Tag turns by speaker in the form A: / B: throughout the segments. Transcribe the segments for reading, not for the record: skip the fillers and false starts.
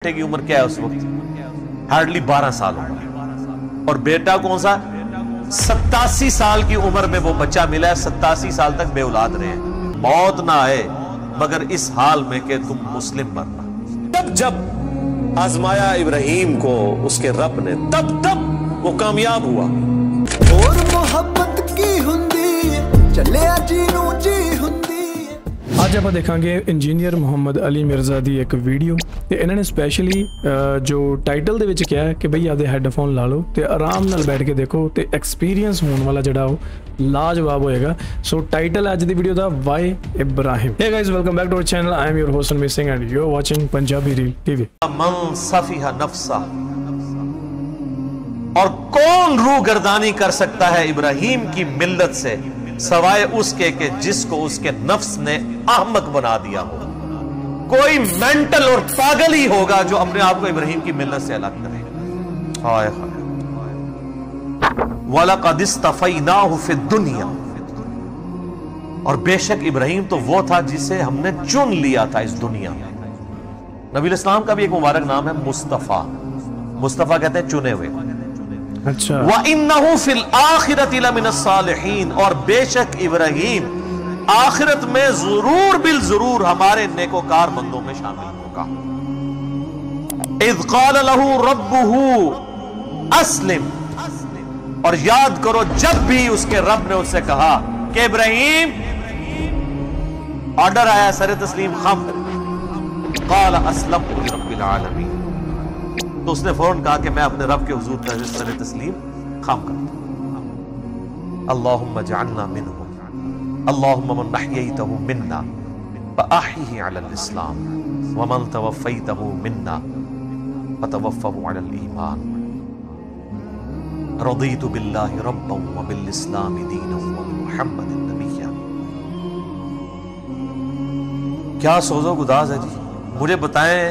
A: بیٹے کی عمر کیا ہے اس وقت؟ ہارڈلی 12 سال عمر، اور بیٹا کون سا؟ 87 سال کی عمر میں وہ بچہ ملا ہے، 87 سال تک بے اولاد رہے ہیں۔ موت نہ آئے مگر اس حال میں کہ تم مسلم بننا۔ جب آزمایا ابراہیم کو اس کے رب نے، تب وہ کامیاب ہوا۔
B: اور محبت کی ہندی چلے جی نو جی ہندی۔
C: ਅੱਜ ਆਪਾਂ ਦੇਖਾਂਗੇ ਇੰਜੀਨੀਅਰ ਮੁਹੰਮਦ ਅਲੀ ਮਿਰਜ਼ਾ ਦੀ ਇੱਕ ਵੀਡੀਓ ਤੇ ਇਹਨਾਂ ਨੇ ਸਪੈਸ਼ਲੀ ਜੋ ਟਾਈਟਲ ਦੇ ਵਿੱਚ ਕਿਹਾ ਕਿ ਬਈ ਆਪਦੇ ਹੈੱਡਫੋਨ ਲਾ ਲਓ ਤੇ ਆਰਾਮ ਨਾਲ ਬੈਠ ਕੇ ਦੇਖੋ ਤੇ ਐਕਸਪੀਰੀਅੰਸ ਹੋਣ ਵਾਲਾ ਜਿਹੜਾ ਉਹ ਲਾਜਵਾਬ ਹੋਏਗਾ। ਸੋ ਟਾਈਟਲ ਅੱਜ ਦੀ ਵੀਡੀਓ ਦਾ why Ibrahim. Hey guys, welcome back to our channel. I am your host Anmit Singh and you're watching Punjabi Reel TV.
A: من صفیہ نفسہ، اور کون روح گردانی کر سکتا ہے ابراہیم کی ملت سے سوائے اس کے کہ جس کو اس کے نفس نے احمق بنا دیا ہو۔ کوئی مینٹل اور پاگل ہی ہوگا جو اپنے آپ کو ابراہیم کی ملت سے الگ کرے۔ ہائے ہائے۔ وَلَقَدِ اسْتَفَيْنَاهُ فِي الدُّنْيَا، اور بے شک ابراہیم تو وہ تھا جسے ہم نے چن لیا تھا اس دنیا میں۔ نبی علیہ السلام کا بھی ایک مبارک نام ہے مصطفیٰ۔ مصطفیٰ کہتے ہیں چنے ہوئے۔
C: اچھا،
A: وَإِنَّهُ فِي الْآخِرَةِ لَمِنَ الصَّالِحِينَ، اور بے شک ابراہیم آخرت میں ضرور بالضرور ہمارے نیکوکار بندوں میں شامل ہوگا۔ اِذْ قَالَ لَهُ رَبُّهُ أَسْلِمْ، اور یاد کرو جب بھی اس کے رب نے اس سے کہا کہ ابراہیم، آرڈر آیا سر تسلیم خم، قَالَ أَسْلَمْتُ لِرَبِّ الْعَالَمِينَ، تو اس نے فوراً کہا کہ میں اپنے رب کے حضور کا سر تسلیم خام کرتا ہوں۔ اللہم اجعلنا منہم، اللہم من احییتہ منا فاحیہ علی الاسلام، ومن توفیتہ منا فتوفہ علی الایمان، رضیت باللہ ربا وبالاسلام دینا وبمحمد نبیا۔ کیا سوز و گداز ہے جی۔ مجھے بتائیں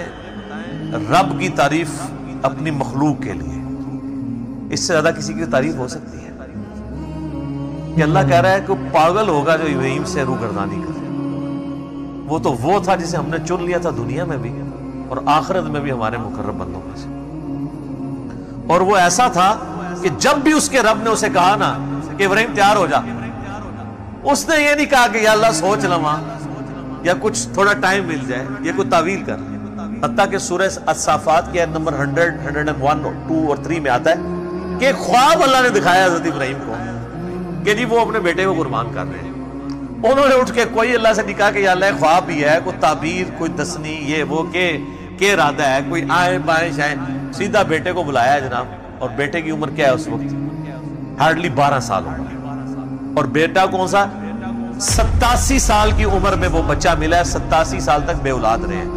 A: رب کی تعریف اپنی مخلوق کے لیے اس سے زیادہ کسی کی تعریف ہو سکتی ہے؟ کہ اللہ کہہ رہا ہے کہ پاگل ہوگا جو ابراہیم سے روح گردانی کرے۔ وہ تو وہ تھا جسے ہم نے چن لیا تھا دنیا میں بھی اور آخرت میں بھی ہمارے مقرب بندوں میں سے، اور وہ ایسا تھا کہ جب بھی اس کے رب نے اسے کہا نا کہ ابراہیم تیار ہو جا، اس نے یہ نہیں کہا کہ یا اللہ سوچ لواں یا کچھ تھوڑا ٹائم مل جائے یا کوئی تعویل کر، حتیٰ کہ سورہ الصافات کی آیت نمبر 100، 101، 2 اور 3 میں آتا ہے کہ خواب اللہ نے دکھایا حضرت ابراہیم کو کہ جی وہ اپنے بیٹے کو قربان کر رہے ہیں۔ انہوں نے اٹھ کے کوئی اللہ سے نہیں کہا کہ یا اللہ خواب بھی ہے، کوئی تعبیر، کوئی تسنی، یہ وہ کہ ارادہ ہے، کوئی آئیں بائیں شائیں، سیدھا بیٹے کو بلایا ہے جناب۔ اور بیٹے کی عمر کیا ہے اس وقت؟ ہارڈلی 12 سال عمر، اور بیٹا کون سا؟ 87 سال کی عمر میں وہ بچہ ملا ہے، 87 سال تک بے اولاد رہے ہیں۔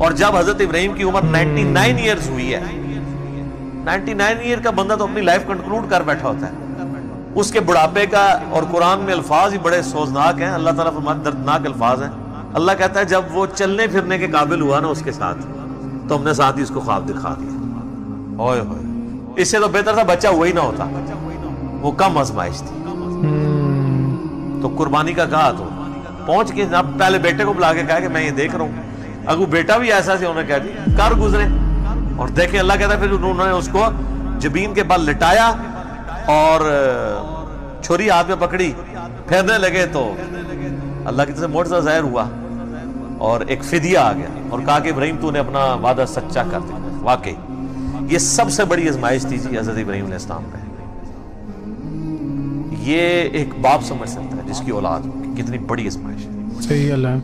A: اور جب حضرت ابراہیم کی عمر 99 ایئرز ہوئی ہے، 99 ایئر کا بندہ تو اپنی لائف کنکلوڈ کر بیٹھا ہوتا ہے، اس کے بڑھاپے کا، اور قرآن میں الفاظ ہی بڑے سوزناک ہیں، اللہ تعالیٰ فرماتا دردناک الفاظ ہیں۔ اللہ کہتا ہے جب وہ چلنے پھرنے کے قابل ہوا نا اس کے ساتھ، تو ہم نے ساتھ ہی اس کو خواب دکھا دیا۔ اوئے ہوئے، اس سے تو بہتر تھا بچہ وہی نہ ہوتا، وہ کم آزمائش تھی۔ تو قربانی کا کہا تو پہنچ کے جناب پہلے بیٹے کو بلا کے کہا کہ میں یہ دیکھ رہا ہوں، اگر بیٹا بھی ایسا سے انہوں نے کہا جی کر گزرے، اور دیکھیں اللہ کہتا ہے پھر انہوں نے اس کو جبین کے بل لٹایا اور چھری ہاتھ میں پکڑی، پھیرنے لگے تو اللہ کی طرف سے معجزہ ظاہر ہوا اور ایک فدیہ آ گیا، اور کہا کہ ابراہیم تو نے اپنا وعدہ سچا کر دیا۔ واقعی یہ سب سے بڑی آزمائش تھی جی حضرت ابراہیم علیہ السلام پہ۔ یہ ایک باپ سمجھ سکتا ہے جس کی اولاد کتنی بڑی آزمائش ہے۔
C: صحیح اللہ۔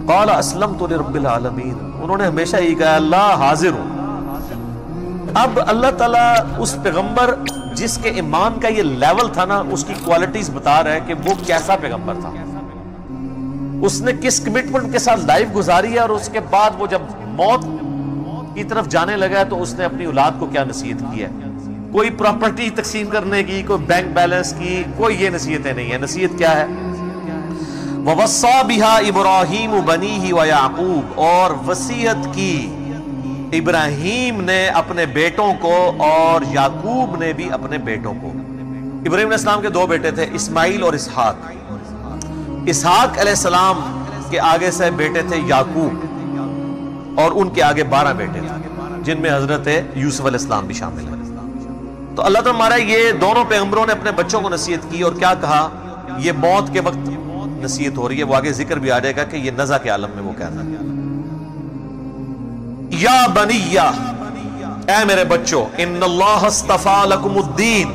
A: قال اسلمت لرب العالمین، انہوں نے ہمیشہ یہ کہا اللہ حاضر ہوں۔ اب اللہ تعالیٰ اس پیغمبر جس کے ایمان کا یہ لیول تھا نا، اس کی کوالٹیز بتا رہا ہے کہ وہ کیسا پیغمبر تھا، اس نے کس کمٹمنٹ کے ساتھ لائف گزاری ہے، اور اس کے بعد وہ جب موت کی طرف جانے لگا ہے تو اس نے اپنی اولاد کو کیا نصیحت کی ہے۔ کوئی پراپرٹی تقسیم کرنے کی، کوئی بینک بیلنس کی، کوئی یہ نصیحتیں نہیں ہیں۔ نصیحت کیا ہے؟ وَوَصَّى بِهَا إِبْرَاهِيمُ بَنِيهِ وَيَعْقُوبُ، اور وصیت کی ابراہیم نے اپنے بیٹوں کو اور یعقوب نے بھی اپنے بیٹوں کو۔ ابراہیم علیہ السلام کے 2 بیٹے تھے، اسماعیل اور اسحاق۔ اسحاق علیہ السلام کے آگے سے بیٹے تھے یعقوب، اور ان کے آگے 12 بیٹے تھے جن میں حضرت یوسف علیہ السلام بھی شامل ہیں. تو اللہ تعالیٰ ہمارا یہ دونوں پیغمبروں نے اپنے بچوں کو نصیحت کی, اور کیا کہا, یہ موت کے وقت نصیحت ہو رہی ہے, وہ آگے ذکر بھی آ جائے گا کہ یہ نزع کے عالم میں وہ کہتا ہے, یا بنیہ, اے میرے بچوں, ان اللہ اصطفیٰ لکم الدین,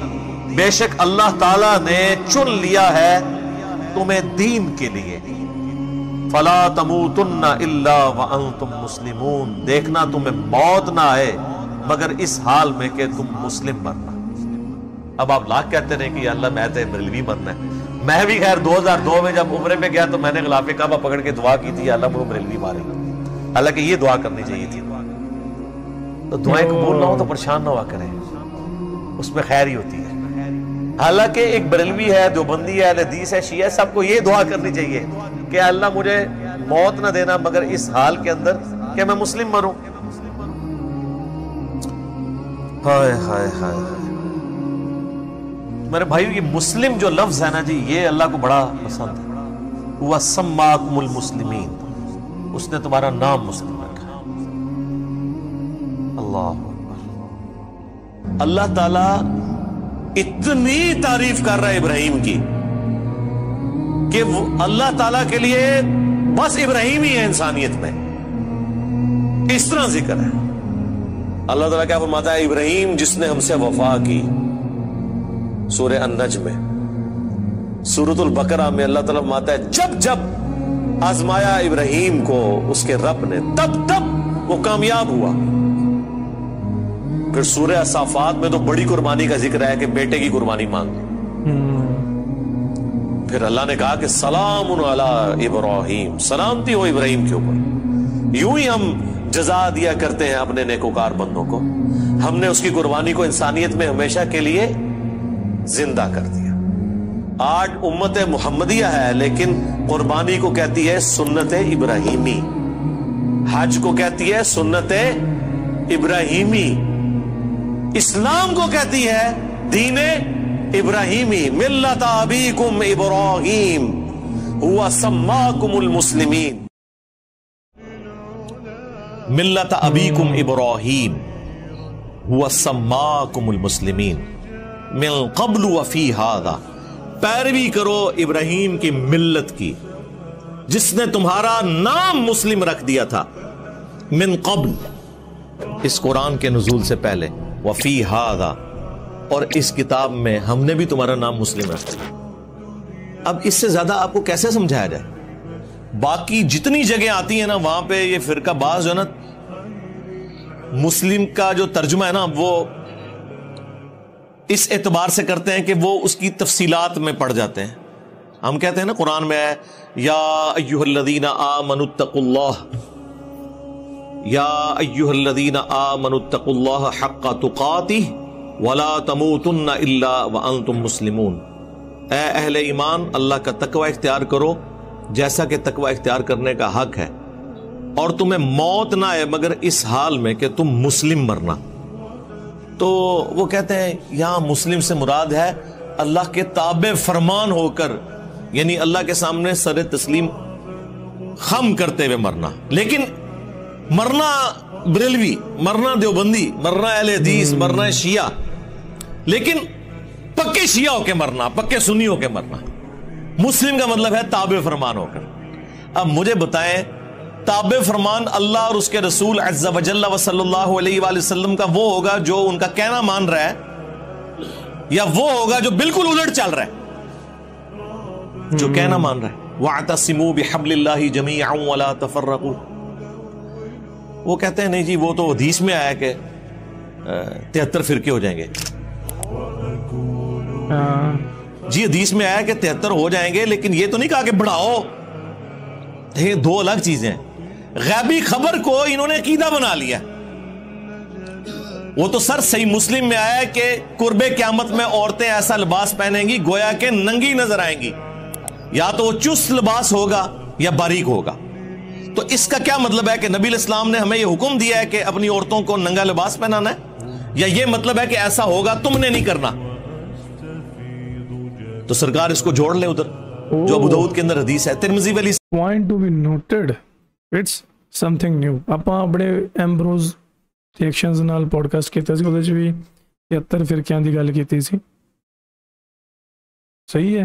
A: بے شک اللہ تعالیٰ نے چن لیا ہے تمہیں دین کے لیے, فلا تموتن الا وانتم مسلمون, دیکھنا تمہیں موت نہ آئے مگر اس حال میں کہ تم مسلم مرنا. اب آپ لاکھ کہتے رہے کہ یا اللہ میں تو بریلوی مرنا ہے. میں بھی خیر 2002 میں جب عمرے پہ گیا تو میں نے غلاف کعبہ پکڑ کے دعا کی تھی, یا اللہ مجھے بریلوی مارے. حالانکہ یہ دعا کرنی چاہیے تھی. تو دعائیں قبول نہ ہو تو پریشان نہ ہوا کریں, اس میں خیر ہی ہوتی ہے. حالانکہ ایک بریلوی ہے, دیوبندی ہے, اہل حدیث ہے, شیعہ ہے, سب کو یہ دعا کرنی چاہیے کہ اللہ مجھے موت نہ دینا مگر اس حال کے اندر کہ میں مسلم مروں. ہائے ہائے ہائے میرے بھائیو, یہ مسلم جو لفظ ہے نا جی, یہ اللہ کو بڑا پسند ہے. وَسَمَّاكُمُ الْمُسْلِمِينَ, اس نے تمہارا نام مسلم رکھا ہے. اللہ اکبر. اللہ تعالیٰ اتنی تعریف کر رہا ہے ابراہیم کی کہ وہ اللہ تعالیٰ کے لیے بس ابراہیم ہی ہے انسانیت میں, اس طرح ذکر ہے. اللہ تعالیٰ کیا فرماتا ہے, ابراہیم جس نے ہم سے وفا کی, سورہ النجم میں. سورۃ البقرہ میں اللہ تعالیٰ فرماتا ہے جب جب آزمایا ابراہیم کو اس کے رب نے, تب تب وہ کامیاب ہوا. پھر سورہ صافات میں تو بڑی قربانی کا ذکر ہے کہ بیٹے کی قربانی مانگ لی. پھر اللہ نے کہا کہ سلام علی ابراہیم, سلامتی ہو ابراہیم کے اوپر. یوں ہی ہم جزا دیا کرتے ہیں اپنے نیکوکار بندوں کو. ہم نے اس کی قربانی کو انسانیت میں ہمیشہ کے لیے زندہ کر دیا. آج امت محمدیہ ہے لیکن قربانی کو کہتی ہے سنت ابراہیمی, حج کو کہتی ہے سنت ابراہیمی, اسلام کو کہتی ہے دین ابراہیمی. ملت ابیکم ابراہیم هو سماکم المسلمین. ملت ابیکم ابراہیم هو سماکم المسلمین من قبل وفی ھذا, پیروی کرو ابراہیم کی ملت کی جس نے تمہارا نام مسلم رکھ دیا تھا. من قبل, اس قرآن کے نزول سے پہلے, وفی ھذا, اور اس کتاب میں ہم نے بھی تمہارا نام مسلم رکھ دیا. اب اس سے زیادہ آپ کو کیسے سمجھایا جائے؟ باقی جتنی جگہ آتی ہیں نا وہاں پہ یہ فرقہ باز جو ہے نا, مسلم کا جو ترجمہ ہے نا وہ اس اعتبار سے کرتے ہیں کہ وہ اس کی تفصیلات میں پڑ جاتے ہیں. ہم کہتے ہیں نا قرآن میں ہے یا ایھا الذین آمنوا اتقوا اللہ, یا ایھا الذین آمنوا اتقوا اللہ حق تقاتہ ولا تموتن الا وانتم مسلمون, اے اہل ایمان اللہ کا تقوی اختیار کرو جیسا کہ تقوی اختیار کرنے کا حق ہے, اور تمہیں موت نہ آئے مگر اس حال میں کہ تم مسلم مرنا. تو وہ کہتے ہیں یہاں مسلم سے مراد ہے اللہ کے تابع فرمان ہو کر, یعنی اللہ کے سامنے سر تسلیم خم کرتے ہوئے مرنا. لیکن مرنا بریلوی, مرنا دیوبندی, مرنا اہل حدیث, مرنا شیعہ, لیکن پکے شیعہ ہو کے مرنا, پکے سنی ہو کے مرنا. مسلم کا مطلب ہے تابع فرمان ہو کر. اب مجھے بتائیں تابع فرمان اللہ اور اس کے رسول عز و جل و صلی اللہ علیہ وآلہ وسلم کا وہ ہوگا جو ان کا کہنا مان رہا ہے, یا وہ ہوگا جو بالکل الٹ چل رہا ہے, جو کہنا مان رہا ہے وَاعْتَصِمُوا بِحَبْلِ اللَّهِ جَمِيعًا وَلَا تَفَرَّقُوا. وہ کہتے ہیں نہیں جی وہ تو حدیث میں آیا کہ 73 فرقے ہو جائیں گے. جی حدیث میں آیا کہ 73 ہو جائیں گے, لیکن یہ تو نہیں کہا کہ بڑھاؤ. یہ دو الگ چیزیں ہیں. غیبی خبر کو انہوں نے عقیدہ بنا لیا. وہ تو سر صحیح مسلم میں آیا کہ قرب قیامت میں عورتیں ایسا لباس پہنیں گی گویا کہ ننگی نظر آئیں گی, یا تو وہ چست لباس ہوگا یا باریک ہوگا. تو اس کا کیا مطلب ہے کہ نبی علیہ السلام نے ہمیں یہ حکم دیا ہے کہ اپنی عورتوں کو ننگا لباس پہنانا ہے, یا یہ مطلب ہے کہ ایسا ہوگا تم نے نہیں کرنا؟ تو سرکار اس کو جوڑ لے ادھر جو ابو داؤد کے اندر حدیث ہے, ترمذی والی.
C: Point to be noted. It's something new. ਆਪਾਂ ਆਪਣੇ ਐਮਬਰੋਜ਼ ਰਿਐਕਸ਼ਨਸ ਨਾਲ ਪੋਡਕਾਸਟ ਕੀਤਾ ਸੀ, ਉਹਦੇ 'ਚ ਵੀ 73 ਫਿਰਕਿਆਂ ਦੀ ਗੱਲ ਕੀਤੀ ਸੀ। ਸਹੀ ਹੈ,